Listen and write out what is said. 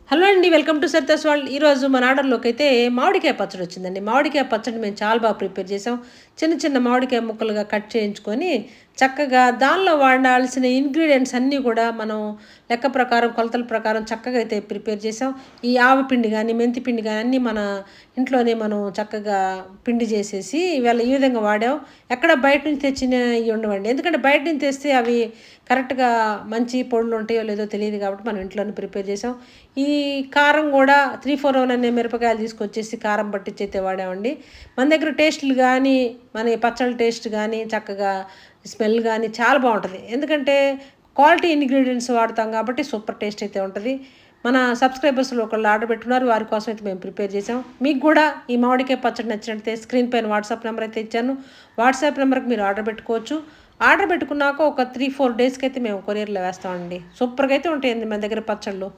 Hello అండి. Welcome to Saritha's world. ఈరోజు మన ఆర్డర్‌లోకి అయితే మామిడికాయ పచ్చడి వచ్చిందండి. మామిడికాయ పచ్చడి మేము చాలా బాగా ప్రిపేర్ చేసాం. చిన్న చిన్న మామిడికాయ ముక్కలుగా కట్ చేయించుకొని, చక్కగా దానిలో వాడాల్సిన ఇంగ్రీడియెంట్స్ అన్నీ కూడా మనం లెక్క ప్రకారం, కొలతల ప్రకారం చక్కగా అయితే ప్రిపేర్ చేసాం. ఈ ఆవపిండి గానీ, మెంతి పిండి గానీ అన్నీ మన ఇంట్లోనే మనం చక్కగా పిండి చేసేసి ఇవాళ ఈ విధంగా వాడాం. ఎక్కడ బయట నుంచి తెచ్చినయి ఉండవండి. ఎందుకంటే బయట నుంచి తెస్తే అవి కరెక్ట్‌గా మంచి పొడులు ఉంటాయో లేదో తెలీదు కాబట్టి మనం ఇంట్లోనే ప్రిపేర్ చేసాం. ఈ కారం గూడా 3, 4 అనే మిరపకాయలు తీసుకొచ్చేసి కారం పట్టించైతే వాడామండి. మన దగ్గర టేస్టులు గానీ, మన ఈ పచ్చళ్ళ టేస్ట్ గానీ, చక్కగా స్మెల్ గానీ చాలా బావుంటది. ఎందుకంటే క్వాలిటీ ఇంగ్రీడియెంట్స్ వాడతాం కాబట్టి సూపర్ టేస్ట్ అయితే ఉంటది. మన సబ్స్క్రైబర్స్‌లో ఒకళ్ళు ఆర్డర్ పెట్టుకున్నారు. వారి కోసం అయితే మేము ప్రిపేర్ చేసాం. మీకు గూడా ఈ మామిడికాయ పచ్చడి నచ్చినట్టయితే స్క్రీన్ పైన వాట్సాప్ నంబర్ అయితే ఇచ్చాను. వాట్సాప్ నంబర్‌కి మీరు ఆర్డర్ పెట్టుకోవచ్చు. ఆర్డర్ పెట్టుకున్నాక ఒక 3, 4 డేస్‌కైతే మేము కొరియర్‌లో వేస్తామండి. సూపర్‌గా అయితే ఉంటాయండి మన దగ్గర పచ్చళ్ళు.